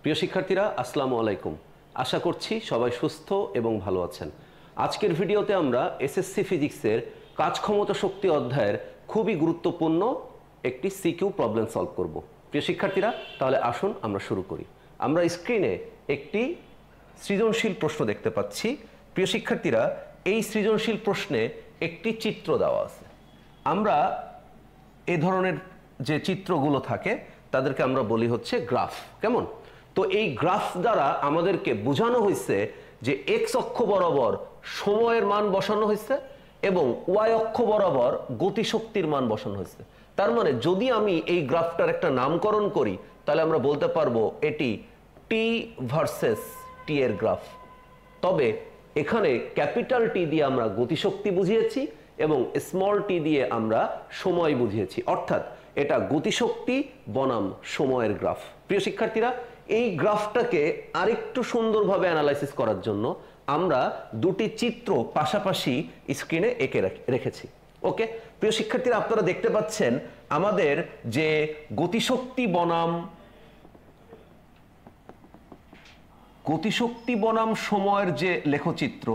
প্রিয় শিক্ষার্থীরা আসসালামু আলাইকুম। আশা করছি সবাই সুস্থ এবং ভালো আছেন। আজকের ভিডিওতে আমরা এসএসসি ফিজিক্সের কাজক্ষমতা শক্তি অধ্যায়ের খুবই গুরুত্বপূর্ণ একটি সিকিউ প্রবলেম সলভ করব। প্রিয় শিক্ষার্থীরা, তাহলে আসুন আমরা শুরু করি। আমরা স্ক্রিনে একটি সৃজনশীল প্রশ্ন দেখতে পাচ্ছি। প্রিয় শিক্ষার্থীরা, এই সৃজনশীল প্রশ্নে একটি চিত্র দেওয়া আছে। আমরা এ ধরনের যে চিত্রগুলো থাকে তাদেরকে আমরা বলি হচ্ছে গ্রাফ। কেমন? তো এই গ্রাফ দ্বারা আমাদেরকে বোঝানো হয়েছে যে এক্স অক্ষ বরাবর সময়ের মান বসানো হয়েছে এবং ওয়াই অক্ষ বরাবর গতিশক্তির মান বসানো হয়েছে। তার মানে যদি আমি এই গ্রাফটার একটা নামকরণ করি তাহলে আমরা বলতে পারবো এটি টি ভার্সেস টি এর গ্রাফ। তবে এখানে ক্যাপিটাল টি দিয়ে আমরা গতিশক্তি বুঝিয়েছি এবং স্মল টি দিয়ে আমরা সময় বুঝিয়েছি, অর্থাৎ এটা গতিশক্তি বনাম সময়ের গ্রাফ। প্রিয় শিক্ষার্থীরা, এই গ্রাফটাকে আরেকটু সুন্দরভাবে অ্যানালাইসিস করার জন্য আমরা দুটি চিত্র পাশাপাশি স্ক্রিনে এঁকে রেখেছি। ওকে প্রিয় শিক্ষার্থীরা, আপনারা দেখতে পাচ্ছেন আমাদের যে গতিশক্তি বনাম সময়ের যে লেখচিত্র,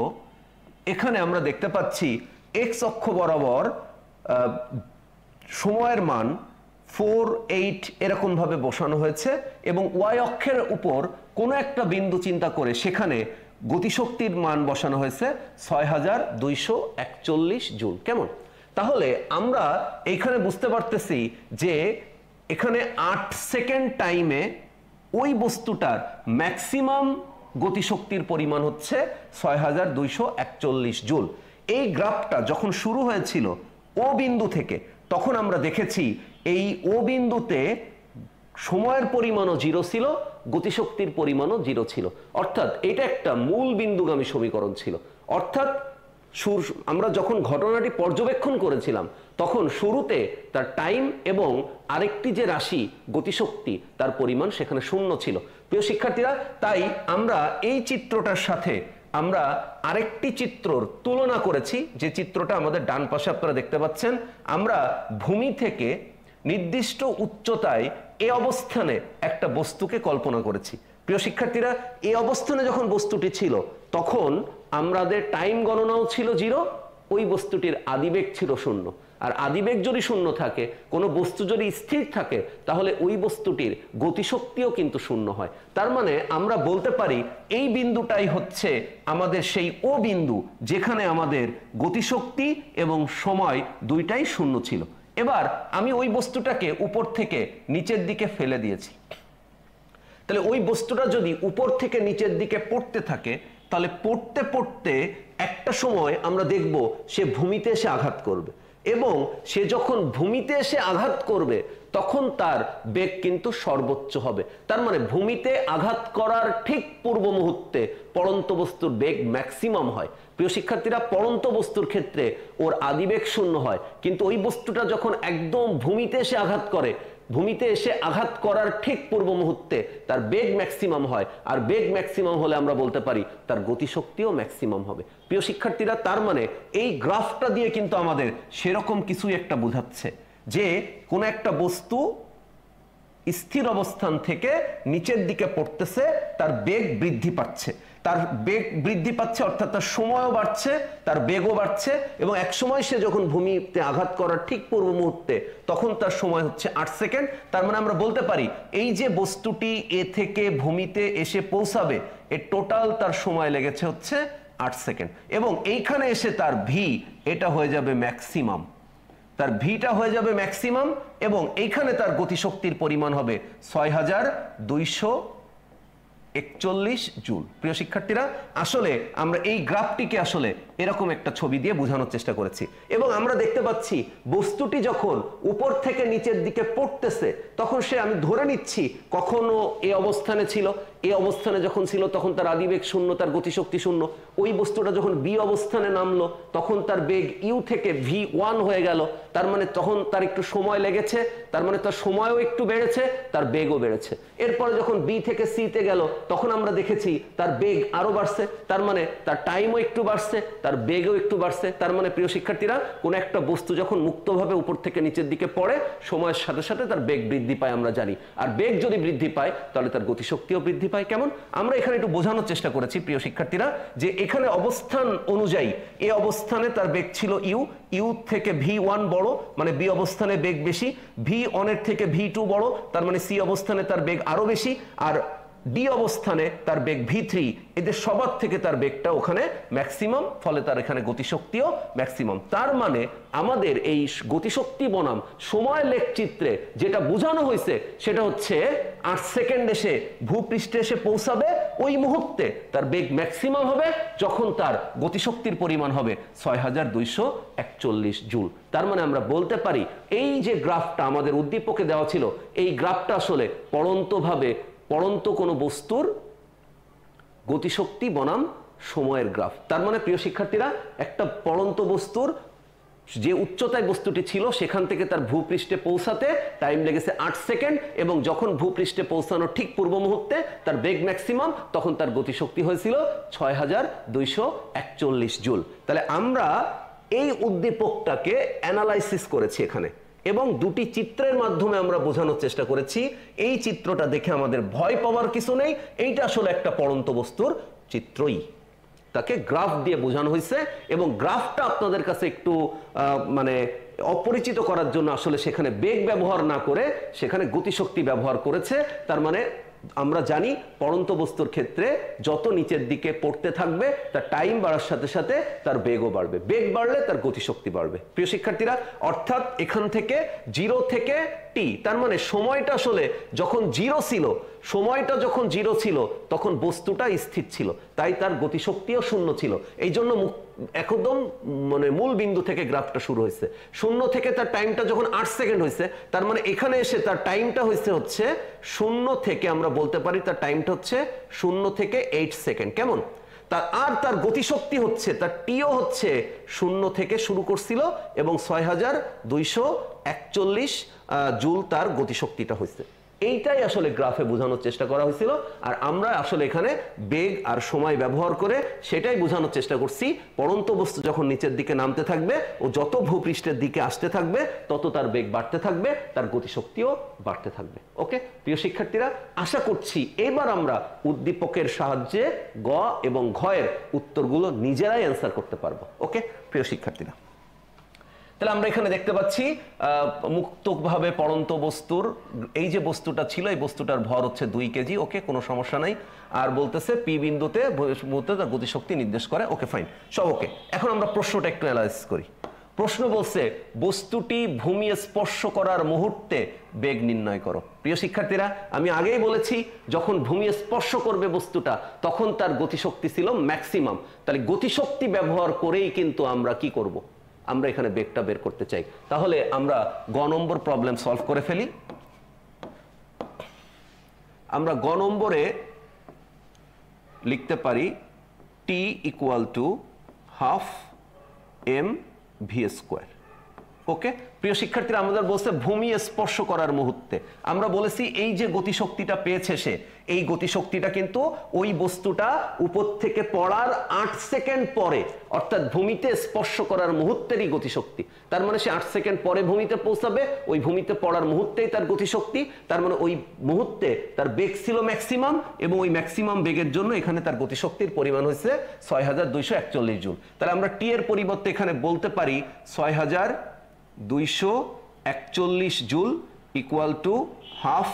এখানে আমরা দেখতে পাচ্ছি এক্স অক্ষ বরাবর সময়ের মান 4, 8 এরকম ভাবে বসানো হয়েছে এবং ওয়াই অক্ষের উপর কোনো একটা বিন্দু চিন্তা করে সেখানে গতিশক্তির মান বসানো হয়েছে 6241 জুল। কেমন? তাহলে আমরা এইখানে বুঝতে পারতেছি যে এখানে 8 সেকেন্ড টাইমে ওই বস্তুটার ম্যাক্সিমাম গতিশক্তির পরিমাণ হচ্ছে 6241 জুল। এই গ্রাফটা যখন শুরু হয়েছিল ও বিন্দু থেকে, তখন আমরা দেখেছি এই ও বিন্দুতে সময়ের পরিমাণও 0 ছিল, গতিশক্তির পরিমাণও 0 ছিল, অর্থাৎ এটা একটা মূল বিন্দুগামী সমীকরণ ছিল। অর্থাৎ আমরা যখন ঘটনাটি পর্যবেক্ষণ করেছিলাম তখন শুরুতে তার টাইম এবং আরেকটি যে রাশি গতিশক্তি তার পরিমাণ সেখানে 0 ছিল। প্রিয় শিক্ষার্থীরা, তাই আমরা এই চিত্রটার সাথে আমরা আরেকটি চিত্রর তুলনা করেছি, যে চিত্রটা আমাদের ডান পাশে আপনারা দেখতে পাচ্ছেন। আমরা ভূমি থেকে নির্দিষ্ট উচ্চতায় এই অবস্থানে একটা বস্তুকে কল্পনা করেছি। প্রিয় শিক্ষার্থীরা, এই অবস্থানে যখন বস্তুটি ছিল তখন আমাদের টাইম গণনাও ছিল 0, ওই বস্তুটির আদিবেগ ছিল 0। আর আদিবেগ যদি 0 থাকে, কোনো বস্তু যদি স্থির থাকে, তাহলে ওই বস্তুটির গতিশক্তিও কিন্তু 0 হয়। তার মানে আমরা বলতে পারি এই বিন্দুটাই হচ্ছে আমাদের সেই ও বিন্দু যেখানে আমাদের গতিশক্তি এবং সময় দুইটাই 0 ছিল। এবার আমি ওই বস্তুটাকে উপর থেকে নিচের দিকে ফেলে দিয়েছি। তাহলে ওই বস্তুটা যদি উপর থেকে নিচের দিকে পড়তে থাকে, তাহলে পড়তে পড়তে একটা সময় আমরা দেখব সে ভূমিতে এসে আঘাত করবে এবং সে যখন ভূমিতে এসে আঘাত করবে তখন তার বেগ কিন্তু সর্বোচ্চ হবে। তার মানে ভূমিতে আঘাত করার ঠিক পূর্ব মুহূর্তে পড়ন্ত বস্তুর বেগ ম্যাক্সিমাম হয়। প্রিয় শিক্ষার্থীরা, পড়ন্ত বস্তুর ক্ষেত্রে ওর আদিবেগ 0 হয়, কিন্তু ওই বস্তুটা যখন একদম ভূমিতে এসে আঘাত করে, ভূমিতে এসে আঘাত করার ঠিক পূর্ব মুহূর্তে তার বেগ ম্যাক্সিমাম হয়। আর বেগ ম্যাক্সিমাম হলে আমরা বলতে পারি তার গতিশক্তিও ম্যাক্সিমাম হবে। প্রিয় শিক্ষার্থীরা, তার মানে এই গ্রাফটা দিয়ে কিন্তু আমাদের সেরকম কিছুই একটা বোঝাচ্ছে যে কোনো একটা বস্তু স্থির অবস্থান থেকে নিচের দিকে পড়তেছে, তার বেগ বৃদ্ধি পাচ্ছে, অর্থাৎ তার সময়ও বাড়ছে, তার বেগও বাড়ছে এবং এক সময় সে যখন ভূমিতে আঘাত করার ঠিক পূর্ব মুহূর্তে তখন তার সময় হচ্ছে 8 সেকেন্ড। তার মানে আমরা বলতে পারি এই যে বস্তুটি এ থেকে ভূমিতে এসে পৌঁছাবে, এর টোটাল তার সময় লেগেছে হচ্ছে 8 সেকেন্ড এবং এইখানে এসে তার ভি এটা হয়ে যাবে ম্যাক্সিমাম, তার ভিটা হয়ে যাবে ম্যাক্সিমাম এবং এইখানে তার গতিশক্তির পরিমাণ হবে 6241 জুল। প্রিয় শিক্ষার্থীরা, আসলে আমরা এই গ্রাফটিকে আসলে এরকম একটা ছবি দিয়ে বোঝানোর চেষ্টা করেছি এবং আমরা দেখতে পাচ্ছি বস্তুটি যখন উপর থেকে নিচের দিকে পড়তেছে তখন সে, আমি ধরে নিচ্ছি, কখনো এই অবস্থানে ছিল এ অবস্থানে যখন ছিল তখন তার আদিবেগ শূন্য, তার গতিশক্তি শূন্য। ওই বস্তুটা যখন বি অবস্থানে নামলো তখন তার বেগ ইউ থেকে v1 হয়ে গেল, তার মানে তখন তার একটু সময় লেগেছে, তার মানে তার সময়ও একটু বেড়েছে, তার বেগও বেড়েছে। এরপরে যখন বি থেকে সি তে গেল তখন আমরা দেখেছি তার বেগ আরো বাড়ছে, তার মানে তার টাইমও একটু বাড়ছে, তার বেগও একটু বাড়ছে। তার মানে প্রিয় শিক্ষার্থীরা, কোন একটা বস্তু যখন মুক্তভাবে উপর থেকে নিচের দিকে পড়ে সময়ের সাথে সাথে তার বেগ বৃদ্ধি পায় আমরা জানি, আর বেগ যদি বৃদ্ধি পায় তাহলে তার গতিশক্তিও বৃদ্ধি পায়। কেমন? আমরা এখানে একটু বোঝানোর চেষ্টা করেছি প্রিয় শিক্ষার্থীরা যে এখানে অবস্থান অনুযায়ী এই অবস্থানে তার বেগ ছিল ইউ, ইউ থেকে v1 বড়, মানে বি অবস্থানে বেগ বেশি, v1 এর থেকে v2 বড়, তার মানে সি অবস্থানে তার বেগ আরো বেশি, আর ডি অবস্থানে তার বেগ v3, এদের সবার থেকে তার বেগটা ওখানে ম্যাক্সিমাম, ফলে তার এখানে গতিশক্তিও ম্যাক্সিমাম। তার মানে আমাদের এই গতিশক্তি বনাম সময় লেখচিত্রে যেটা বোঝানো হয়েছে সেটা হচ্ছে 8 সেকেন্ড এসে ভূপৃষ্ঠে এসে পৌঁছাবে, ওই মুহূর্তে তার বেগ ম্যাক্সিমাম হবে যখন তার গতিশক্তির পরিমাণ হবে 6241 জুল। তার মানে আমরা বলতে পারি এই যে গ্রাফটা আমাদের উদ্দীপকে দেওয়া ছিল, এই গ্রাফটা আসলে পড়ন্ত কোনো বস্তুর গতিশক্তি বনাম সময়ের গ্রাফ। তার মানে প্রিয় শিক্ষার্থীরা, একটা পড়ন্ত বস্তুর যে উচ্চতায় বস্তুটি ছিল সেখান থেকে তার ভূপৃষ্ঠে পৌঁছাতে টাইম লেগেছে 8 সেকেন্ড, এবং যখন ভূপৃষ্ঠে পৌঁছানোর ঠিক পূর্ব মুহূর্তে তার বেগ ম্যাক্সিমাম, তখন তার গতিশক্তি হয়েছিল 6241 জুল। তাহলে আমরা এই উদ্দীপকটাকে অ্যানালাইসিস করেছি এখানে, এবং দুটি চিত্রের মাধ্যমে আমরা বোঝানোর চেষ্টা করেছি। এই চিত্রটা দেখে আমাদের ভয় পাওয়ার কিছু নেই, এইটা আসলে একটা পড়ন্ত বস্তুর চিত্রই, তাকে গ্রাফ দিয়ে বোঝানো হয়েছে। এবং গ্রাফটা আপনাদের কাছে একটু মানে অপরিচিত করার জন্য আসলে সেখানে বেগ ব্যবহার না করে সেখানে গতিশক্তি ব্যবহার করেছে। তার মানে আমরা জানি পড়ন্ত বস্তুর ক্ষেত্রে যত নিচের দিকে পড়তে থাকবে তার টাইম বাড়ার সাথে সাথে তার বেগও বাড়বে, বেগ বাড়লে তার গতিশক্তি বাড়বে। প্রিয় শিক্ষার্থীরা, অর্থাৎ এখান থেকে 0 থেকে টি, তার মানে সময়টা আসলে যখন 0 ছিল, সময়টা যখন 0 ছিল তখন বস্তুটা স্থির ছিল, তাই তার গতিশক্তিও শূন্য ছিল। এই জন্য একদম মানে মূল বিন্দু থেকে গ্রাফটা শুরু হয়েছে, 0 থেকে তার টাইমটা যখন 8 সেকেন্ড হয়েছে, তার মানে এখানে এসে তার টাইমটা হচ্ছে 0 থেকে, আমরা বলতে পারি তার টাইমটা হচ্ছে 0 থেকে 8 সেকেন্ড। কেমন? তার গতিশক্তি হচ্ছে, তার টিও হচ্ছে 0 থেকে শুরু করছিল এবং 6241 জুল তার গতিশক্তিটা হয়েছে। এইটাই আসলে গ্রাফে বোঝানোর চেষ্টা করা হয়েছিল, আর আমরা আসলে এখানে বেগ আর সময় ব্যবহার করে সেটাই বোঝানোর চেষ্টা করছি। পড়ন্ত বস্তু যখন নিচের দিকে নামতে থাকবে ও যত ভূপৃষ্ঠের দিকে আসতে থাকবে তত তার বেগ বাড়তে থাকবে, তার গতিশক্তিও বাড়তে থাকবে। ওকে প্রিয় শিক্ষার্থীরা, আশা করছি এবার আমরা উদ্দীপকের সাহায্যে গ এবং ঘ এর উত্তরগুলো নিজেরাই অ্যান্সার করতে পারবো। ওকে প্রিয় শিক্ষার্থীরা, তাহলে আমরা এখানে দেখতে পাচ্ছি মুক্তভাবে পড়ন্ত বস্তুর এই যে বস্তুটা ছিল, এই বস্তুটার ভর হচ্ছে 2 কেজি। ওকে, কোনো সমস্যা নাই। আর বলতেছে পি বিন্দুতে তার গতিশক্তি নির্দেশ করে। ওকে ফাইন, সব ওকে। এখন আমরা প্রশ্নটা একটু অ্যানালাইসিস করি। প্রশ্ন বলছে বস্তুটি ভূমি স্পর্শ করার মুহূর্তে বেগ নির্ণয় করো। প্রিয় শিক্ষার্থীরা, আমি আগেই বলেছি যখন ভূমি স্পর্শ করবে বস্তুটা তখন তার গতিশক্তি ছিল ম্যাক্সিমাম। তাহলে গতিশক্তি ব্যবহার করেই কিন্তু আমরা কি করব, আমরা এখানে বেগটা বের করতে চাই। তাহলে আমরা গ নম্বর প্রবলেম সলভ করে ফেলি। আমরা গ নম্বরে লিখতে পারি T equal to half M V square. Okay প্রিয় শিক্ষার্থীরা, আমাদের বলছে ভূমি স্পর্শ করার মুহূর্তে। আমরা বলেছি এই যে গতিশক্তিটা পেয়েছে সে, এই গতিশক্তিটা কিন্তু ওই বস্তুটা উপর থেকে পড়ার 8 সেকেন্ড পরে, অর্থাৎ ভূমিতে স্পর্শ করার মুহূর্তেরই গতিশক্তি। তার মানে সে 8 সেকেন্ড পরে ভূমিতে পৌঁছাবে, ওই ভূমিতে পড়ার মুহূর্তেই তার গতিশক্তি। তার মানে ওই মুহূর্তে তার বেগ ছিল ম্যাক্সিমাম, এবং ওই ম্যাক্সিমাম বেগের জন্য এখানে তার গতিশক্তির পরিমাণ হয়েছে 6241 জুল। তাহলে আমরা টি এর পরিবর্তে এখানে বলতে পারি 6241 joule equal to half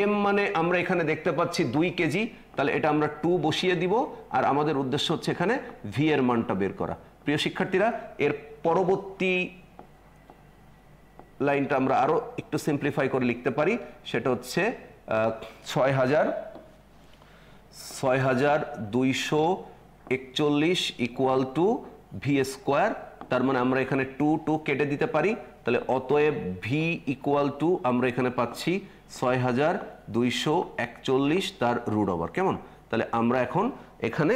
M, মানে আমরা এখানে দেখতে পাচ্ছি 2 কেজি। তাহলে এটা আমরা 2 বসিয়ে দিব, আর আমাদের উদ্দেশ্য হচ্ছে এখানে ভি এর মানটা বের করা। প্রিয় শিক্ষার্থীরা, এর পরবর্তী লাইনটা আমরা আরো একটু সিম্পলিফাই করে লিখতে পারি, সেটা হচ্ছে 6241 ইকুয়াল টু ভি স্কোয়ার। তার মানে আমরা এখানে 2 কেটে দিতে পারি। তাহলে অতএব ভি ইকুয়াল টু আমরা এখানে পাচ্ছি 6241 তার রুট ওভার। কেমন? তাহলে আমরা এখন এখানে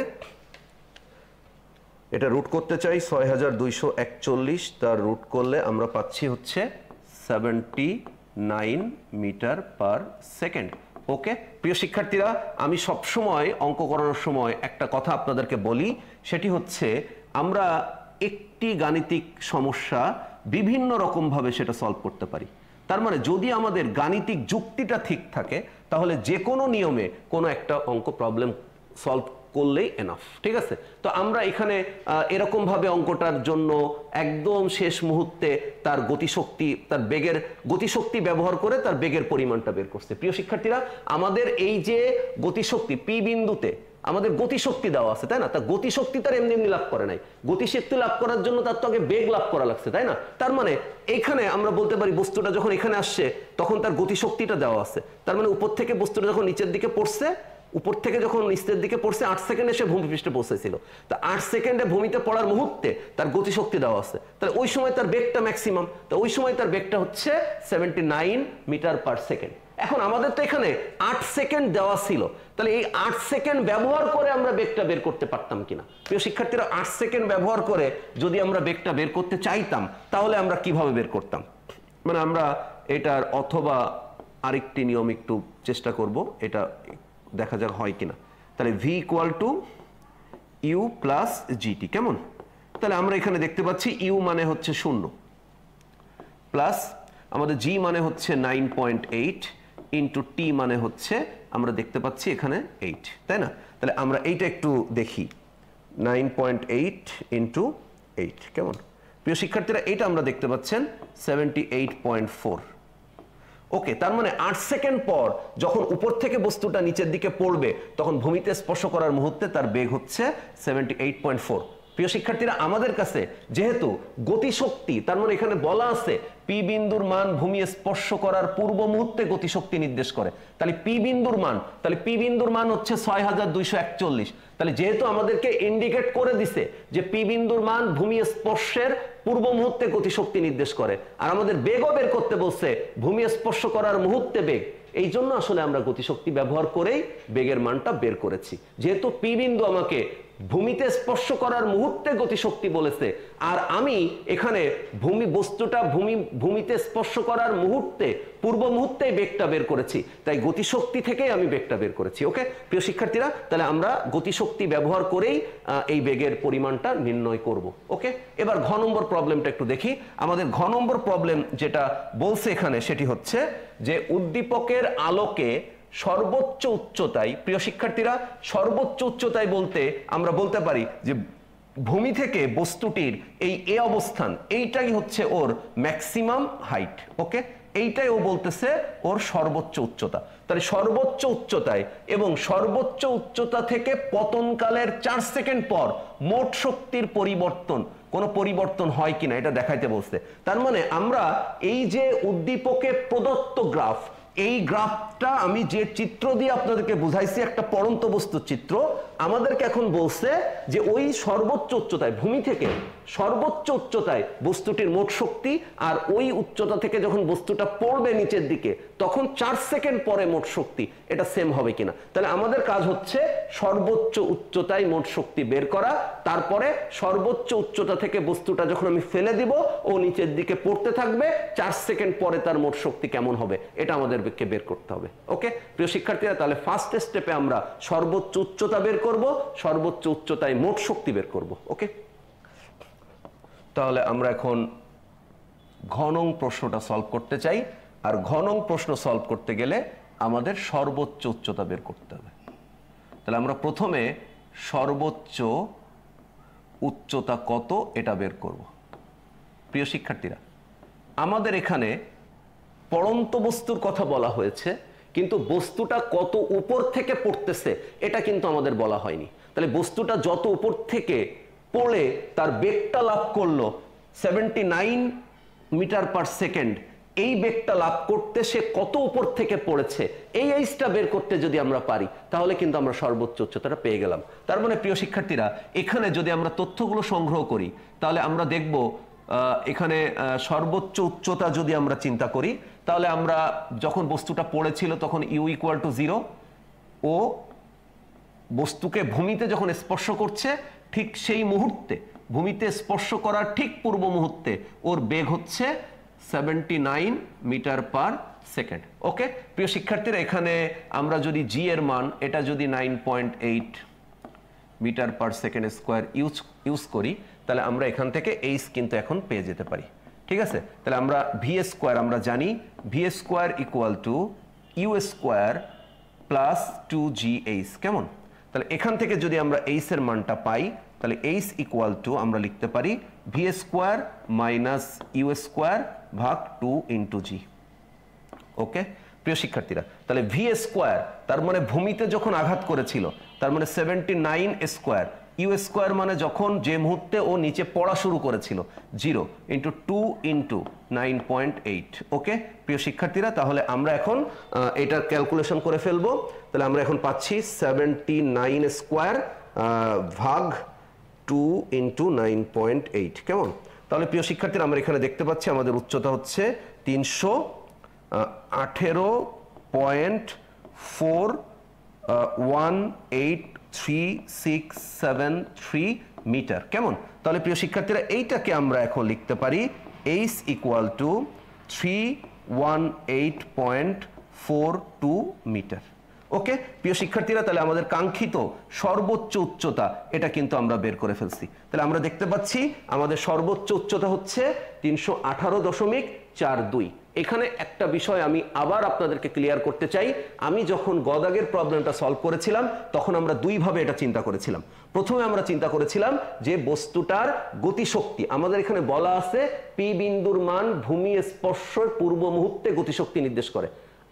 এটা রুট করতে চাই। 6241 তার রুট করলে আমরা পাচ্ছি হচ্ছে 79 মিটার পার সেকেন্ড। ওকে প্রিয় শিক্ষার্থীরা, আমি সবসময় অঙ্ক করানোর সময় একটা কথা আপনাদেরকে বলি, সেটি হচ্ছে আমরা একটি গাণিতিক সমস্যা বিভিন্ন রকমভাবে সেটা সলভ করতে পারি। তার মানে যদি আমাদের গাণিতিক যুক্তিটা ঠিক থাকে তাহলে যে কোনো নিয়মে কোনো একটা অঙ্ক প্রবলেম সলভ করলেই এনাফ। ঠিক আছে? তো আমরা এখানে এরকম ভাবে অঙ্কটার জন্য একদম শেষ মুহূর্তে তার গতিশক্তি, তার বেগের গতিশক্তি ব্যবহার করে তার বেগের পরিমাণটা বের করছে। প্রিয় শিক্ষার্থীরা, আমাদের এই যে গতিশক্তি পি বিন্দুতে আমাদের গতিশক্তি দেওয়া আছে, তাই না? তা গতিশক্তি তার এমনি এমনি লাভ করে নাই। গতিশক্তি লাভ করার জন্য তার তো আগে বেগ লাভ করা লাগছে, তাই না? তার মানে এইখানে আমরা বলতে পারি বস্তুটা যখন এখানে আসছে তখন তার গতিশক্তিটা দেওয়া আছে। তার মানে উপর থেকে বস্তুটা যখন নিচের দিকে পড়ছে, উপর থেকে যখন নিচের দিকে পড়ছে 8 সেকেন্ডে সে ভূমিপৃষ্ঠে পৌঁছেছিল। তা 8 সেকেন্ডে ভূমিতে পড়ার মুহূর্তে তার গতিশক্তি দেওয়া আছে। তাহলে ওই সময় তার বেগটা ম্যাক্সিমাম, তো ওই সময় তার বেগটা হচ্ছে 79 মিটার পার সেকেন্ড। এখন আমাদের তো এখানে 8 সেকেন্ড দেওয়া ছিল, তাহলে এই 8 সেকেন্ড ব্যবহার করে আমরা বেগটা বের করতে পারতাম কিনা? প্রিয় শিক্ষার্থীরা, 8 সেকেন্ড ব্যবহার করে যদি আমরা বেগটা বের করতে চাইতাম তাহলে আমরা কিভাবে বের করতাম? মানে আমরা এটার অথবা আরেকটি নিয়ম একটু চেষ্টা করব, এটা দেখা যাক হয় কিনা। তাহলে v = u প্লাস gt। কেমন? তাহলে আমরা এখানে দেখতে পাচ্ছি u মানে হচ্ছে 0 প্লাস আমাদের g মানে হচ্ছে 9.8 ইন্টু t মানে হচ্ছে আমরা দেখতে পাচ্ছি এখানে 8, তাই না? তাহলে আমরা এইটা একটু দেখি, 9.8 ইন্টু 8। কেমন প্রিয় শিক্ষার্থীরা? এইটা আমরা দেখতে পাচ্ছেন 78.4। ওকে, তার মানে 8 সেকেন্ড পর যখন উপর থেকে বস্তুটা নিচের দিকে পড়বে তখন ভূমিতে স্পর্শ করার মুহূর্তে তার বেগ হচ্ছে 78.4। প্রিয় শিক্ষার্থীরা, আমাদের কাছে যেহেতু গতিশক্তি, তার মানে এখানে বলা আছে পি বিন্দুর মান ভূমি স্পর্শ করার পূর্ব মুহূর্তে গতিশক্তি নির্দেশ করে। তাহলে পি বিন্দুর মান হচ্ছে 6241। তাহলে যেহেতু আমাদেরকে ইন্ডিকেট করে দিছে যে পি বিন্দুর মান ভূমি স্পর্শের পূর্ব মুহূর্তে গতিশক্তি নির্দেশ করে, আর আমাদের বেগও বের করতে বলছে ভূমি স্পর্শ করার মুহূর্তে বেগ, এই জন্য আসলে আমরা গতিশক্তি ব্যবহার করেই বেগের মানটা বের করেছি। যেহেতু পি বিন্দু আমাকে ভূমিতে স্পর্শ করার মুহূর্তে গতিশক্তি বলেছে, আর আমি এখানে ভূমিতে স্পর্শ করার মুহূর্তে পূর্ব মুহূর্তে বেগটা বের করেছি, তাই গতিশক্তি থেকেই আমি বেগটা বের করেছি। ওকে প্রিয় শিক্ষার্থীরা, তাহলে আমরা গতিশক্তি ব্যবহার করেই এই বেগের পরিমাণটা নির্ণয় করব। ওকে, এবার ঘ নম্বর প্রবলেমটা একটু দেখি। আমাদের ঘ নম্বর প্রবলেম যেটা বলছে এখানে সেটি হচ্ছে যে উদ্দীপকের আলোকে সর্বোচ্চ উচ্চতায়, প্রিয় শিক্ষার্থীরা সর্বোচ্চ উচ্চতায় বলতে আমরা বলতে পারি যে ভূমি থেকে বস্তুটির এই এ অবস্থান, এইটাই হচ্ছে ওর ম্যাক্সিমাম হাইট। ওকে, এইটাই ও বলতেছে ওর সর্বোচ্চ উচ্চতা। তাহলে সর্বোচ্চ উচ্চতায় এবং সর্বোচ্চ উচ্চতা থেকে পতনকালের 4 সেকেন্ড পর মোট শক্তির পরিবর্তন, কোনো পরিবর্তন হয় কিনা এটা দেখাইতে বলছে। তার মানে আমরা এই যে উদ্দীপকে প্রদত্ত গ্রাফ, এই গ্রাফটা আমি যে চিত্র দিয়ে আপনাদেরকে বুঝাইছি, একটা পড়ন্ত বস্তুর চিত্র, আমাদেরকে এখন বলছে যে ওই সর্বোচ্চ উচ্চতায়, ভূমি থেকে সর্বোচ্চ উচ্চতায় বস্তুটির মোট শক্তি, আর ওই উচ্চতা থেকে যখন বস্তুটা পড়বে নিচের দিকে তখন 4 সেকেন্ড পরে মোট শক্তি, এটা সেম হবে কিনা। তাহলে আমাদের কাজ হচ্ছে সর্বোচ্চ উচ্চতায় মোট শক্তি বের করা, তারপরে সর্বোচ্চ উচ্চতা থেকে বস্তুটা যখন আমি ফেলে দিব ও নিচের দিকে পড়তে থাকবে, 4 সেকেন্ড পরে তার মোট শক্তি কেমন হবে এটা আমাদেরকে বের করতে হবে। ওকে প্রিয় শিক্ষার্থীরা, তাহলে ফার্স্ট স্টেপে আমরা সর্বোচ্চ উচ্চতা বের করব, সর্বোচ্চ উচ্চতায় মোট শক্তি বের করব। ওকে, তাহলে আমরা এখন ঘ নং প্রশ্নটা সলভ করতে চাই, আর ঘ নং প্রশ্ন সলভ করতে গেলে আমাদের সর্বোচ্চ উচ্চতা বের করতে হবে। তাহলে আমরা প্রথমে সর্বোচ্চ উচ্চতা কত এটা বের করব। প্রিয় শিক্ষার্থীরা, আমাদের এখানে পড়ন্ত বস্তুর কথা বলা হয়েছে, কিন্তু বস্তুটা কত উপর থেকে পড়তেছে এটা কিন্তু আমাদের বলা হয়নি। তাহলে বস্তুটা যত উপর থেকে পড়ে তার বেগটা লাভ করলো 79 মিটার পার সেকেন্ড, এই বেগটা লাভ করতে সে কত উপর থেকে পড়েছে এই এইচটা বের করতে যদি আমরা পারি তাহলে কিন্তু আমরা সর্বোচ্চ উচ্চতাটা পেয়ে গেলাম। তার মানে প্রিয় শিক্ষার্থীরা, এখানে যদি আমরা তথ্যগুলো সংগ্রহ করি তাহলে আমরা দেখব এখানে সর্বোচ্চ উচ্চতা যদি আমরা চিন্তা করি তাহলে আমরা যখন বস্তুটা পড়েছিল তখন ইউ ইকুয়াল টু 0, ও বস্তুকে ভূমিতে যখন স্পর্শ করছে ঠিক সেই মুহূর্তে, ভূমিতে স্পর্শ করার ঠিক পূর্ব মুহূর্তে ওর বেগ হচ্ছে 79 মিটার পার সেকেন্ড। ওকে প্রিয় শিক্ষার্থীরা, এখানে আমরা যদি জি এর মান এটা যদি 9.8 metre per second square use করি, তাহলে আমরা এখান থেকে এইচ কিন্তু এখন পেয়ে যেতে পারি। ঠিক আছে, তাহলে আমরা ভি স্কোয়ার আমরা জানি, V square equal to U square plus 2gh। কেমন? তাহলে এখান থেকে যদি আমরা এইচ এর মানটা পাই, তাহলে এইচ ইকুয়াল টু আমরা লিখতে পারি V square minus U square ভাগ 2 ইন্টু জি। ওকে প্রিয় শিক্ষার্থীরা, তাহলে ভি স্কোয়ার তার মানে ভূমিতে যখন আঘাত করেছিল তার মানে 79 স্কোয়ার, ইউ স্কোয়ার মানে যখন যে মুহূর্তে ও নিচে পড়া শুরু করেছিল 0 ইন্টু 2 ইন্টু 9.8। ওকে প্রিয় শিক্ষার্থীরা, তাহলে আমরা এখন এটার ক্যালকুলেশন করে ফেলবো। তাহলে আমরা এখন পাচ্ছি 79 স্কোয়ার ভাগ 2 ইন্টু 9.8। কেমন? তাহলে প্রিয় শিক্ষার্থীরা, আমরা এখানে দেখতে পাচ্ছি আমাদের উচ্চতা হচ্ছে 318.4183673 মিটার। কেমন? তাহলে প্রিয় শিক্ষার্থীরা, এইটাকে আমরা এখন লিখতে পারি এইচ ইকুয়াল টু 318.42 মিটার। ওকে প্রিয় শিক্ষার্থীরা, তাহলে আমাদের কাঙ্ক্ষিত সর্বোচ্চ উচ্চতা এটা কিন্তু আমরা বের করে ফেলছি। তাহলে আমরা দেখতে পাচ্ছি আমাদের সর্বোচ্চ উচ্চতা হচ্ছে 318.42। এখানে একটা বিষয় আমি আবার আপনাদেরকে ক্লিয়ার করতে চাই। আমি যখন গদাগের প্রবলেমটা সলভ করেছিলাম তখন আমরা দুইভাবে এটা চিন্তা করেছিলাম। প্রথমে আমরা চিন্তা করেছিলাম যে বস্তুটার গতিশক্তি, আমাদের এখানে বলা আছে পি বিন্দুর মান ভূমি স্পর্শের পূর্ব মুহূর্তে গতিশক্তি নির্দেশ করে,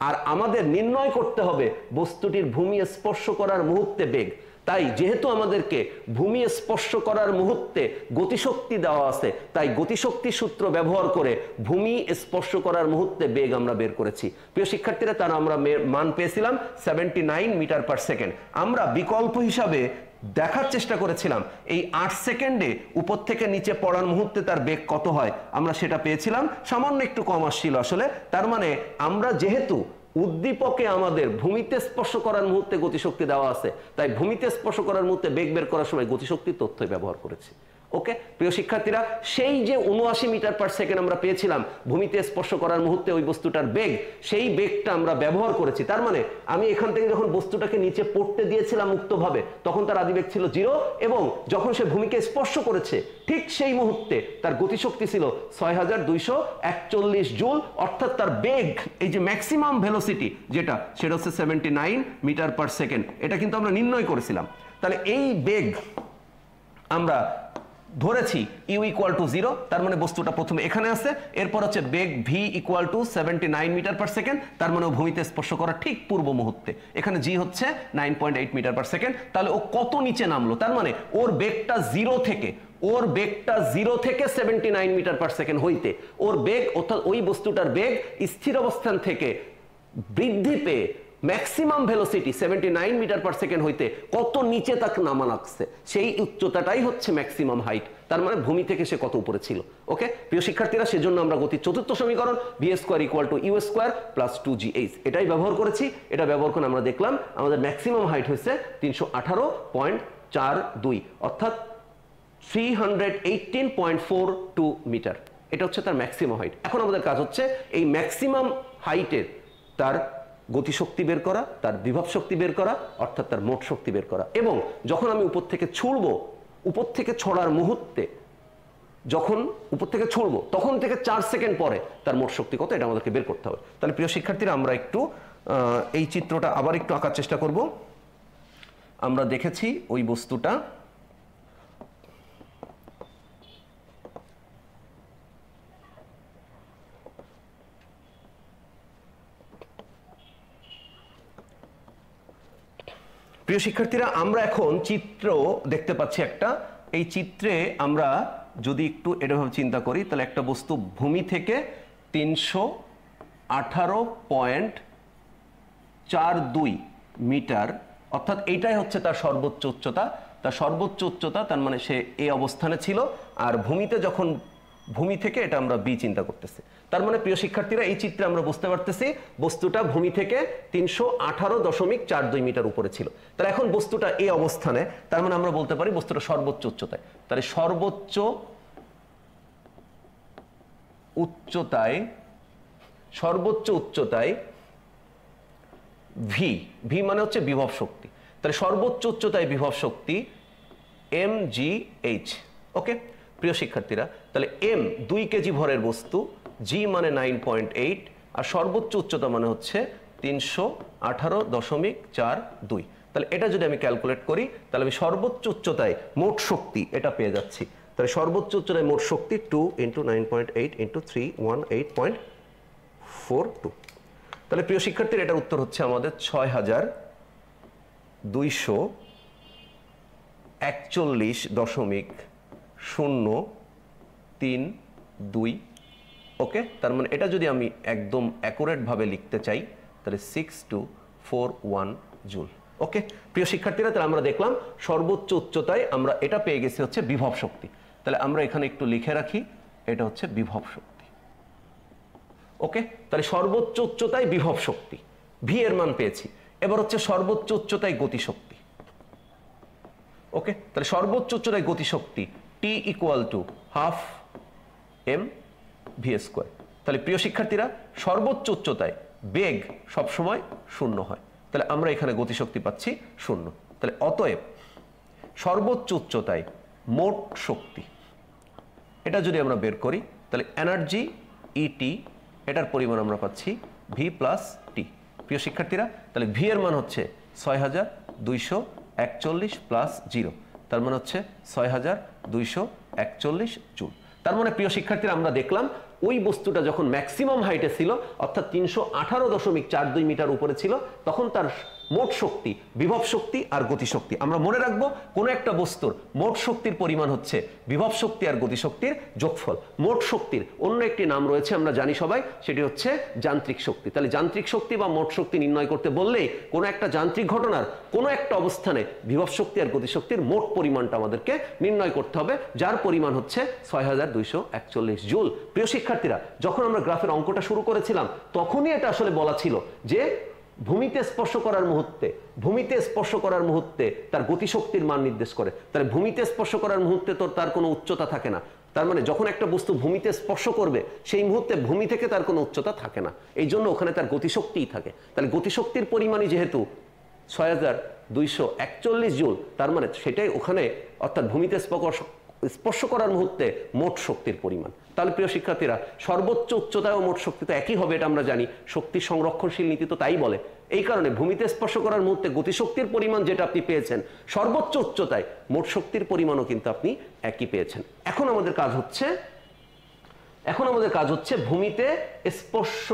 আর আমাদের নির্ণয় করতে হবে বস্তুটির ভূমি স্পর্শ করার মুহূর্তে বেগ। তাই যেহেতু আমাদেরকে ভূমি স্পর্শ করার মুহূর্তে গতিশক্তি দেওয়া আছে, তাই গতিশক্তি সূত্র ব্যবহার করে ভূমি স্পর্শ করার মুহূর্তে বেগ আমরা বের করেছি। প্রিয় শিক্ষার্থীরা, তার আমরা মান পেয়েছিলাম 79 মিটার পার সেকেন্ড। আমরা বিকল্প হিসাবে দেখার চেষ্টা করেছিলাম এই 8 সেকেন্ডে উপর থেকে নিচে পড়ার মুহূর্তে তার বেগ কত হয়, আমরা সেটা পেয়েছিলাম, সামান্য একটু কম আসছিল আসলে। তার মানে আমরা যেহেতু উদ্দীপকে আমাদের ভূমিতে স্পর্শ করার মুহূর্তে গতিশক্তি দেওয়া আছে, তাই ভূমিতে স্পর্শ করার মুহূর্তে বেগ বের করার সময় গতিশক্তির তথ্যই ব্যবহার করেছি। ওকে প্রিয় শিক্ষার্থীরা, সেই যে 79 মিটার পার সেকেন্ড আমরা পেয়েছিলাম ভূমিতে স্পর্শ করার মুহূর্তে ওই বস্তুটার বেগ, সেই বেগটা আমরা ব্যবহার করেছি। তার মানে আমি এখান থেকে যখন বস্তুটাকে নিচে পড়তে দিয়েছিলাম মুক্তভাবে, তখন তার আদিবেগ ছিল 0, এবং যখন সে ভূমিকে স্পর্শ করেছে ঠিক সেই মুহূর্তে তার গতিশক্তি ছিল 6241 জুল, অর্থাৎ তার বেগ, এই যে ম্যাক্সিমাম ভেলোসিটি যেটা, সেটা হচ্ছে 79 মিটার পার সেকেন্ড। এটা কিন্তু আমরা নির্ণয় করেছিলাম। তাহলে এই বেগ আমরা ধরেছি ইউ ইকুয়াল টু 0, তার মানে বস্তুটা প্রথমে এখানে আছে, এরপর হচ্ছে বেগ V equal to 79 metre per second, তার মানে ভূমিতে স্পর্শ করার ঠিক পূর্ব মুহূর্তে, এখানে জি হচ্ছে 9.8 মিটার পার সেকেন্ড। তাহলে ও কত নিচে নামলো, তার মানে ওর বেগটা 0 থেকে 79 মিটার পার সেকেন্ড হইতে ওর বেগ, অর্থাৎ ওই বস্তুটার বেগ স্থির অবস্থান থেকে বৃদ্ধি পেয়ে maximum velocity 79 metre per second হইতে কত নিচে তাকে নামা লাগছে, সেই উচ্চতাটাই হচ্ছে ম্যাক্সিমাম হাইট। তার মানে ভূমি থেকে সে কত উপরে ছিল। ওকে প্রিয় শিক্ষার্থীরা, সেজন্য আমরা গতির চতুর্থ সমীকরণ V square equal to U square plus 2gh এটাই ব্যবহার করেছি। এটা ব্যবহার করে আমরা দেখলাম আমাদের ম্যাক্সিমাম হাইট হচ্ছে 318.42, অর্থাৎ 318.42 মিটার। এটা হচ্ছে তার ম্যাক্সিমাম হাইট। এখন আমাদের কাজ হচ্ছে এই ম্যাক্সিমাম হাইটের তার গতিশক্তি বের করা, তার বিভব শক্তি বের করা, অর্থাৎ তার মোট শক্তি বের করা। এবং যখন আমি উপর থেকে ছুড়বো, উপর থেকে ছড়ার মুহূর্তে যখন উপর থেকে ছুড়বো তখন থেকে 4 সেকেন্ড পরে তার মোট শক্তি কত, এটা আমাদেরকে বের করতে হবে। তাহলে প্রিয় শিক্ষার্থীরা, আমরা একটু এই চিত্রটা আবার একটু আঁকার চেষ্টা করব। আমরা দেখেছি ওই বস্তুটা প্রিয় শিক্ষার্থীরা, আমরা এখন চিত্র দেখতে পাচ্ছি একটা। এই চিত্রে আমরা যদি একটু এরকম চিন্তা করি, তাহলে একটা বস্তু ভূমি থেকে 318.42 মিটার, অর্থাৎ এইটাই হচ্ছে তার সর্বোচ্চ উচ্চতা। তার সর্বোচ্চ উচ্চতা, তার মানে সে এই অবস্থানে ছিল, আর ভূমিতে যখন ভূমি থেকে এটা আমরা বি চিন্তা করতেছি। তার মানে প্রিয় শিক্ষার্থীরা এই চিত্রে আমরা বুঝতে পারতেছি বস্তুটা ভূমি থেকে 318.42 মিটার উপরে ছিল। তাহলে এখন বস্তুটা এই অবস্থানে, তার মানে আমরা বলতে পারি বস্তুটা সর্বোচ্চ উচ্চতায়। তাহলে সর্বোচ্চ উচ্চতায় ভি মানে হচ্ছে বিভব শক্তি। তাহলে সর্বোচ্চ উচ্চতায় বিভব শক্তি mgh। ওকে প্রিয় শিক্ষার্থীরা, তাহলে m 2 কেজি ভরের বস্তু, g মানে 9.8, আর সর্বোচ্চ উচ্চতা মানে হচ্ছে 318.42। তাহলে এটা যদি আমি ক্যালকুলেট করি তাহলে আমি সর্বোচ্চ উচ্চতায় মোট শক্তি এটা পেয়ে যাচ্ছি। তাহলে সর্বোচ্চ উচ্চতায় মোট শক্তি 2 × 9.8 × 318.42। তাহলে প্রিয় শিক্ষার্থীর এটার উত্তর হচ্ছে আমাদের 6241.032। ওকে, তার মানে এটা যদি আমি একদম অ্যাকুরেট ভাবে লিখতে চাই তাহলে 6241 জুল। ওকে প্রিয় শিক্ষার্থীরা, তাহলে আমরা দেখলাম সর্বোচ্চ উচ্চতায় আমরা এটা পেয়ে গেছি হচ্ছে বিভব শক্তি। তাহলে আমরা এখানে একটু লিখে রাখি, এটা হচ্ছে বিভব শক্তি। ওকে, তাহলে সর্বোচ্চ উচ্চতায় বিভব শক্তি ভি এর মান পেয়েছি। এবার হচ্ছে সর্বোচ্চ উচ্চতায় গতিশক্তি। ওকে, তাহলে সর্বোচ্চ উচ্চতায় গতিশক্তি টি ইকুয়াল টু 1/2 mv²। তাহলে প্রিয় শিক্ষার্থীরা, সর্বোচ্চ উচ্চতায় বেগ সবসময় 0 হয়। তাহলে আমরা এখানে গতিশক্তি পাচ্ছি 0। তাহলে অতএব সর্বোচ্চ উচ্চতায় মোট শক্তি এটা যদি আমরা বের করি তাহলে এনার্জি ইটি এটার পরিমাণ আমরা পাচ্ছি ভি প্লাস টি। প্রিয় শিক্ষার্থীরা, তাহলে ভি এর মান হচ্ছে 6241 প্লাস 0, তার মানে হচ্ছে 6241 জুল। তার মানে প্রিয় শিক্ষার্থীরা, আমরা দেখলাম ওই বস্তুটা যখন ম্যাক্সিমাম হাইটে ছিল অর্থাৎ 318.42 মিটার উপরে ছিল, তখন তার মোট শক্তি, বিভব শক্তি আর গতিশক্তি, আমরা মনে রাখবো কোনো একটা বস্তুর মোট শক্তির পরিমাণ হচ্ছে বিভব শক্তি আর গতিশক্তির যোগফল। মোট শক্তির অন্য একটি নাম রয়েছে, আমরা জানি সবাই, সেটি হচ্ছে যান্ত্রিক শক্তি। তাহলে যান্ত্রিক শক্তি বা মোট শক্তি নির্ণয় করতে বললেই কোনো একটা যান্ত্রিক ঘটনার কোনো একটা অবস্থানে বিভব শক্তি আর গতিশক্তির মোট পরিমাণটা আমাদেরকে নির্ণয় করতে হবে, যার পরিমাণ হচ্ছে 6241 জুল। প্রিয় শিক্ষার্থীরা, যখন আমরা গ্রাফের অঙ্কটা শুরু করেছিলাম তখনই এটা আসলে বলা ছিল যে ভূমিতে স্পর্শ করার মুহূর্তে তার গতিশক্তির মান নির্দেশ করে। তাহলে ভূমিতে স্পর্শ করার মুহূর্তে তো তার কোনো উচ্চতা থাকে না। তার মানে যখন একটা বস্তু ভূমিতে স্পর্শ করবে সেই মুহূর্তে ভূমি থেকে তার কোনো উচ্চতা থাকে না, এই জন্য ওখানে তার গতিশক্তিই থাকে। তাহলে গতিশক্তির পরিমাণই যেহেতু 6241 জুল, তার মানে সেটাই ওখানে, অর্থাৎ ভূমিতে স্পর্শ করার মুহূর্তে মোট শক্তির পরিমাণ। তাহলে প্রিয় শিক্ষার্থীরা, সর্বোচ্চ উচ্চতায় ও মোট শক্তি তো একই হবে, এটা আমরা জানি, শক্তি সংরক্ষণশীল নীতি তো তাই বলে। এই কারণে ভূমিতে স্পর্শ করার মুহূর্তে গতিশক্তির পরিমাণ যেটা আপনি পেয়েছেন, সর্বোচ্চ উচ্চতায় মোট শক্তির পরিমাণও কিন্তু আপনি একই পেয়েছেন। এখন আমাদের কাজ হচ্ছে ভূমিতে স্পর্শ,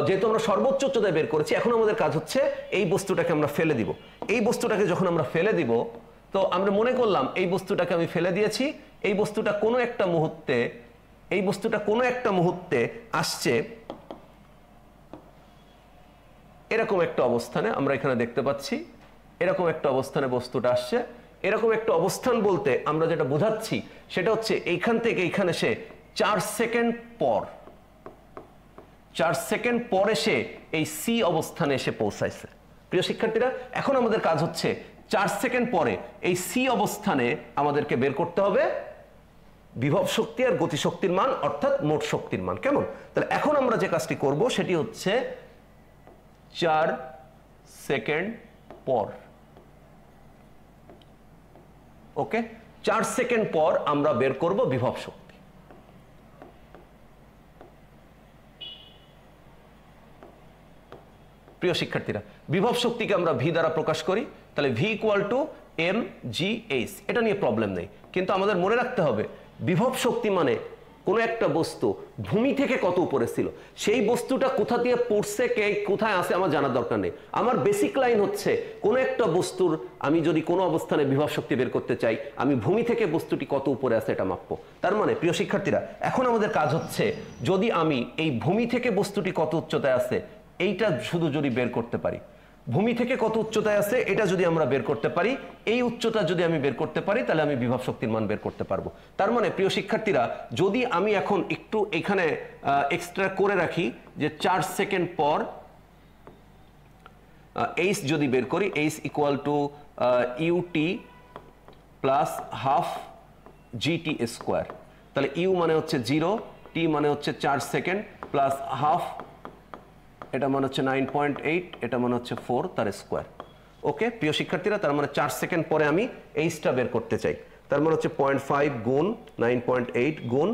যেহেতু আমরা সর্বোচ্চ উচ্চতায় বের করেছি, এখন আমাদের কাজ হচ্ছে এই বস্তুটাকে আমরা ফেলে দিব। এই বস্তুটাকে যখন আমরা ফেলে দিব, তো আমরা মনে করলাম এই বস্তুটাকে আমি ফেলে দিয়েছি, এই বস্তুটা কোনো একটা মুহূর্তে আসছে এরকম একটা অবস্থানে, আমরা এখানে দেখতে পাচ্ছি এরকম একটা অবস্থানে বস্তুটা আসছে। এরকম একটা অবস্থান বলতে আমরা যেটা বোঝাচ্ছি সেটা হচ্ছে এইখান থেকে এইখানে সে 4 সেকেন্ড পর এসে এই সি অবস্থানে এসে পৌঁছাইছে। প্রিয় শিক্ষার্থীরা, এখন আমাদের কাজ হচ্ছে 4 সেকেন্ড পরে এই সি অবস্থানে আমাদেরকে বের করতে হবে বিভব শক্তি আর গতিশক্তির মান, অর্থাৎ মোট শক্তির মান। কেমন? তাহলে এখন আমরা যে কাজটি করব সেটি হচ্ছে 4 সেকেন্ড পর। ওকে, 4 সেকেন্ড পর আমরা বের করব বিভব শক্তি। প্রিয় শিক্ষার্থীরা, বিভব শক্তিকে আমরা ভি দ্বারা প্রকাশ করি, তাহলে ভি ইকুয়াল টু mgh। এটা নিয়ে প্রবলেম নেই, কিন্তু আমাদের মনে রাখতে হবে বিভব শক্তি মানে কোনো একটা বস্তু ভূমি থেকে কত উপরে ছিল, সেই বস্তুটা কোথা দিয়ে পড়ছে, কে কোথায় আছে আমার জানার দরকার নেই। আমার বেসিক লাইন হচ্ছে কোনো একটা বস্তুর আমি যদি কোনো অবস্থানে বিভব শক্তি বের করতে চাই, আমি ভূমি থেকে বস্তুটি কত উপরে আছে এটা মাপবো। তার মানে প্রিয় শিক্ষার্থীরা, এখন আমাদের কাজ হচ্ছে যদি আমি এই ভূমি থেকে বস্তুটি কত উচ্চতায় আছে এইটা শুধু যদি বের করতে পারি, ভূমি থেকে কত উচ্চতায় আছে এটা যদি আমরা বের করতে পারি, এই উচ্চতা যদি আমি বের করতে পারি, তাহলে আমি বিভব শক্তির মান বের করতে পারবো। তার মানে প্রিয় শিক্ষার্থীরা, যদি আমি এখন একটু এখানে এক্সট্রা করে রাখি যে 4 সেকেন্ড পর এইচ যদি বের করি, H equal to U T plus half G T square, তাহলে ইউ মানে হচ্ছে 0, টি মানে হচ্ছে 4 সেকেন্ড প্লাস হাফ, এটা মানে হচ্ছে 9.8, এটা মানে হচ্ছে 4 তার স্কোয়ার। ওকে প্রিয় শিক্ষার্থীরা, তার মানে 4 সেকেন্ড পরে আমি এইচটা বের করতে চাই, তার মানে হচ্ছে 0.5 গুণ 9.8 গুণ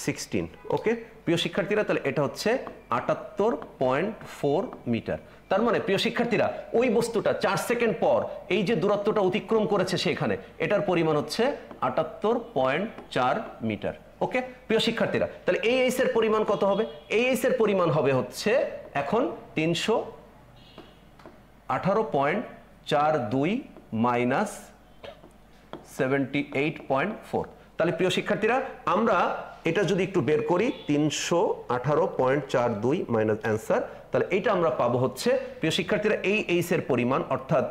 16। ওকে প্রিয় শিক্ষার্থীরা, তাহলে এটা হচ্ছে 78.4 মিটার। তার মানে প্রিয় শিক্ষার্থীরা, ওই বস্তুটা 4 সেকেন্ড পর এই যে দূরত্বটা অতিক্রম করেছে সেখানে, এটার পরিমাণ হচ্ছে 78.4 মিটার। ওকে প্রিয় শিক্ষার্থীরা, তাহলে এই এইচ এর পরিমাণ কত হবে? এই এইচ এর পরিমাণ হবে হচ্ছে এখন 318.42 মাইনাস 78.4। তাহলে প্রিয় শিক্ষার্থীরা, আমরা এটা যদি একটু বের করি, 318.42 মাইনাস অ্যান্সার, তাহলে এটা আমরা পাবো হচ্ছে প্রিয় শিক্ষার্থীরা এই এইচ এর পরিমাণ, অর্থাৎ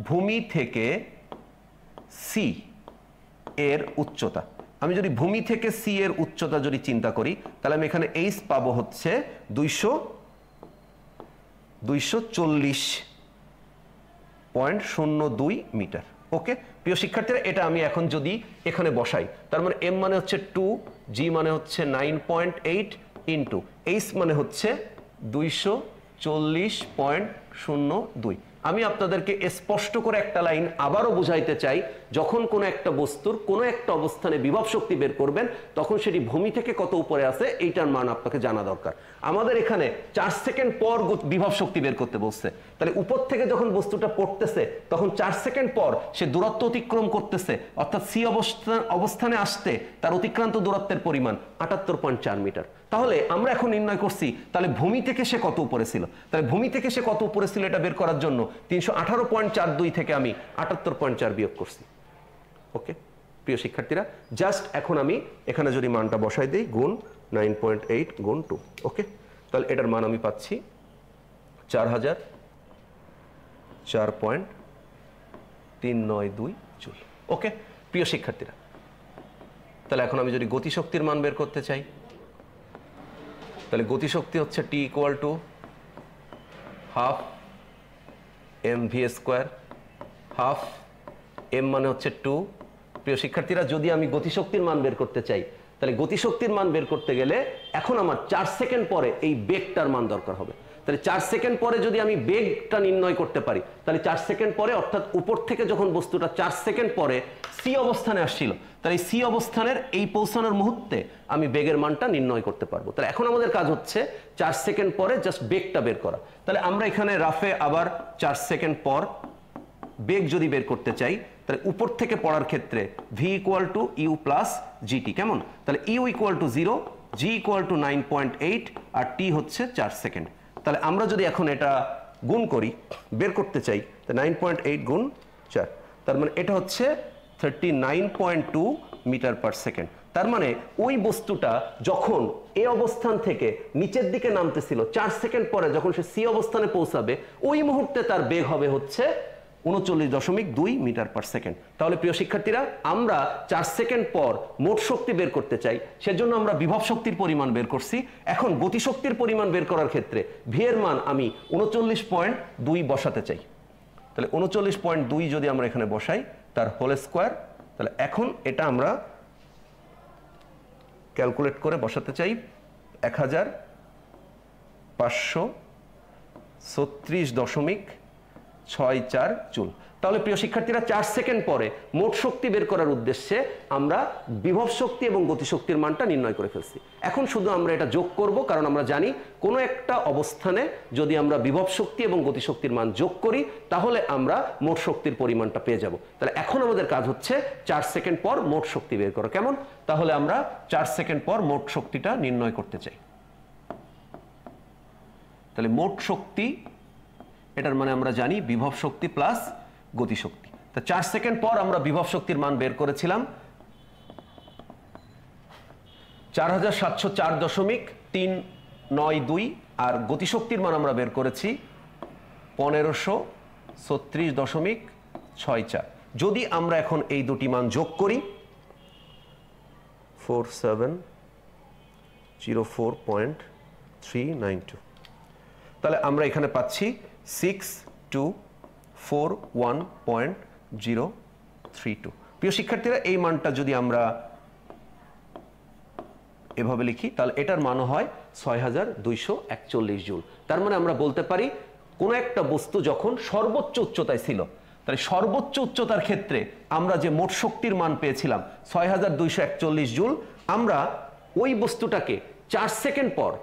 ভূমি থেকে সি এর উচ্চতা। আমি যদি ভূমি থেকে সি এর উচ্চতা যদি চিন্তা করি, তাহলে আমি এখানে এইচ পাবো হচ্ছে 240.02 মিটার। ওকে প্রিয় শিক্ষার্থীরা, এটা আমি এখন যদি এখানে বসাই, তার মানে এম মানে হচ্ছে 2, জি মানে হচ্ছে 9.8 ইন্টু এইচ মানে হচ্ছে 240.02। আমি আপনাদেরকে স্পষ্ট করে একটা লাইন আবারও বুঝাইতে চাই, যখন কোনো একটা বস্তুর কোনো একটা অবস্থানে বিভব শক্তি বের করবেন, তখন সেটি ভূমি থেকে কত উপরে আছে এইটার মান আপনাকে জানা দরকার। আমাদের এখানে 4 সেকেন্ড পর বিভব শক্তি বের করতে বলছে, তাহলে উপর থেকে যখন বস্তুটা পড়তেছে তখন 4 সেকেন্ড পর সে দূরত্ব অতিক্রম করতেছে, অর্থাৎ সি অবস্থানে আসতে তার অতিক্রান্ত দূরত্বের পরিমাণ 78.4 মিটার। তাহলে আমরা এখন নির্ণয় করছি তাহলে ভূমি থেকে সে কত উপরে ছিল। তাহলে ভূমি থেকে সে কত উপরে ছিল এটা বের করার জন্য 318.42 থেকে আমি 78.4 বিয়োগ করছি। ওকে প্রিয় শিক্ষার্থীরা, জাস্ট এখন আমি এখানে যদি মানটা বসাই দিই, গুণ 9.8 গুণ 2। ওকে তাহলে এটার মান আমি পাচ্ছি 4004.392 জুল। ওকে প্রিয় শিক্ষার্থীরা, তাহলে এখন আমি যদি গতিশক্তির মান বের করতে চাই, তাহলে গতিশক্তি হচ্ছে T equal to half mv square, half m মানে হচ্ছে 2। প্রিয় শিক্ষার্থীরা, যদি আমি গতিশক্তির মান বের করতে চাই, তাহলে গতিশক্তির মান বের করতে গেলে এখন আমার 4 সেকেন্ড পরে এই বেগটার মান দরকার হবে। তাহলে 4 সেকেন্ড পরে যদি আমি বেগটা নির্ণয় করতে পারি, তাহলে 4 সেকেন্ড পরে, অর্থাৎ উপর থেকে যখন বস্তুটা 4 সেকেন্ড পরে সি অবস্থানে আসছিল, তাহলে সি অবস্থানের এই পৌঁছানোর মুহূর্তে আমি বেগের মানটা নির্ণয় করতে পারবো। তাহলে এখন আমাদের কাজ হচ্ছে 4 সেকেন্ড পরে জাস্ট বেগটা বের করা। তাহলে আমরা এখানে রাফে আবার 4 সেকেন্ড পর বেগ যদি বের করতে চাই, তাহলে উপর থেকে পড়ার ক্ষেত্রে V equal to U plus G T, কেমন? তাহলে U equal to 0, G equal to 9.8 আর টি হচ্ছে 4 সেকেন্ড। তাহলে আমরা যদি এখন এটা গুণ করি, বের করতে চাই, তো 9.8 গুণ 4, তার মানে এটা হচ্ছে 39.2 মিটার পার সেকেন্ড। তার মানে ওই বস্তুটা যখন এ অবস্থান থেকে নিচের দিকে নামতেছিল, 4 সেকেন্ড পরে যখন সে সি অবস্থানে পৌঁছাবে, ওই মুহূর্তে তার বেগ হবে হচ্ছে 39.2 মিটার পার সেকেন্ড। তাহলে প্রিয় শিক্ষার্থীরা, আমরা 4 সেকেন্ড পর মোট শক্তি বের করতে চাই, সেজন্য আমরা বিভব শক্তির পরিমাণ বের করছি। এখন গতিশক্তির পরিমাণ বের করার ক্ষেত্রে ভি এর মান আমি 39.2 বসাতে চাই। তাহলে 39.2 যদি আমরা এখানে বসাই, তার হোল স্কোয়ার, তাহলে এখন এটা আমরা ক্যালকুলেট করে বসাতে চাই 1536.64 জুল। তাহলে প্রিয় শিক্ষার্থীরা, 4 সেকেন্ড পরে মোট শক্তি বের করার উদ্দেশ্যে আমরা বিভব শক্তি এবং গতিশক্তির মানটা নির্ণয় করে ফেলছি। এখন শুধু আমরা এটা যোগ করব, কারণ আমরা জানি কোনো একটা অবস্থানে যদি আমরা বিভব শক্তি এবং গতিশক্তির মান যোগ করি, তাহলে আমরা মোট শক্তির পরিমাণটা পেয়ে যাব। তাহলে এখন আমাদের কাজ হচ্ছে 4 সেকেন্ড পর মোট শক্তি বের করা, কেমন? তাহলে আমরা 4 সেকেন্ড পর মোট শক্তিটা নির্ণয় করতে চাই। তাহলে মোট শক্তি, এটার মানে আমরা জানি বিভব শক্তি প্লাস গতিশক্তি। তা 4 সেকেন্ড পর আমরা বিভব শক্তির মান বের করেছিলাম 4704.3 9.2 আর গতিশক্তির মান আমরা বের করেছি 1536.64। যদি আমরা এখন এই দুটি মান যোগ করি 4704.392, তাহলে আমরা এখানে পাচ্ছি 6241.032। প্রিয় শিক্ষার্থীরা, এই মানটা যদি আমরা এভাবে লিখি তাহলে এটার মান হয় 6241 জুল। তার মানে আমরা বলতে পারি কোন একটা বস্তু যখন সর্বোচ্চ উচ্চতায় ছিল, তাহলে সর্বোচ্চ উচ্চতার ক্ষেত্রে আমরা যে মোট শক্তির মান পেয়েছিলাম 6241 জুল, আমরা ওই বস্তুটাকে 4 সেকেন্ড পর,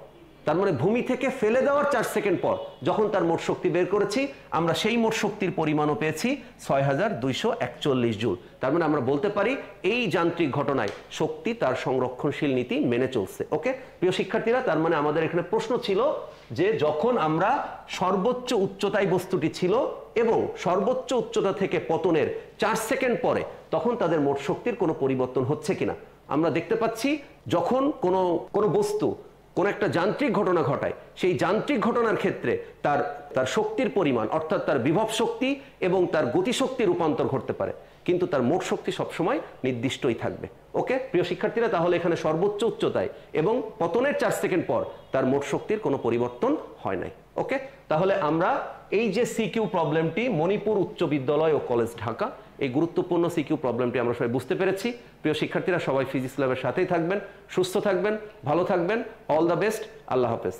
তার মানে ভূমি থেকে ফেলে দেওয়ার 4 সেকেন্ড পর যখন তার মোট শক্তি বের করেছি, আমরা সেই মোট শক্তির পরিমাণও পেয়েছি 6241 জুল। তার মানে আমরা বলতে পারি এই যান্ত্রিক ঘটনায় শক্তি তার সংরক্ষণশীল নীতি মেনে চলছে। ওকে প্রিয় শিক্ষার্থীরা, তার মানে আমাদের এখানে প্রশ্ন ছিল যে যখন আমরা সর্বোচ্চ উচ্চতায় বস্তুটি ছিল এবং সর্বোচ্চ উচ্চতা থেকে পতনের 4 সেকেন্ড পরে তখন তাদের মোট শক্তির কোনো পরিবর্তন হচ্ছে কিনা। আমরা দেখতে পাচ্ছি যখন কোনো বস্তু কোন একটা যান্ত্রিক ঘটনা ঘটায়, সেই যান্ত্রিক ঘটনার ক্ষেত্রে তার শক্তির পরিমাণ অর্থাৎ তার বিভব শক্তি এবং তার গতিশক্তি রূপান্তর ঘটতে পারে, কিন্তু তার মোট শক্তি সবসময় নির্দিষ্টই থাকবে। ওকে প্রিয় শিক্ষার্থীরা, তাহলে এখানে সর্বোচ্চ উচ্চতায় এবং পতনের 4 সেকেন্ড পর তার মোট শক্তির কোনো পরিবর্তন হয় নাই। ওকে, তাহলে আমরা এই যে সিকিউ প্রবলেমটি মণিপুর উচ্চ বিদ্যালয় ও কলেজ ঢাকা, এই গুরুত্বপূর্ণ সিকিউ প্রবলেমটি আমরা সবাই বুঝতে পেরেছি। প্রিয় শিক্ষার্থীরা, সবাই ফিজিক্স ল্যাবের সাথেই থাকবেন, সুস্থ থাকবেন, ভালো থাকবেন। All the best. আল্লাহ হাফেজ।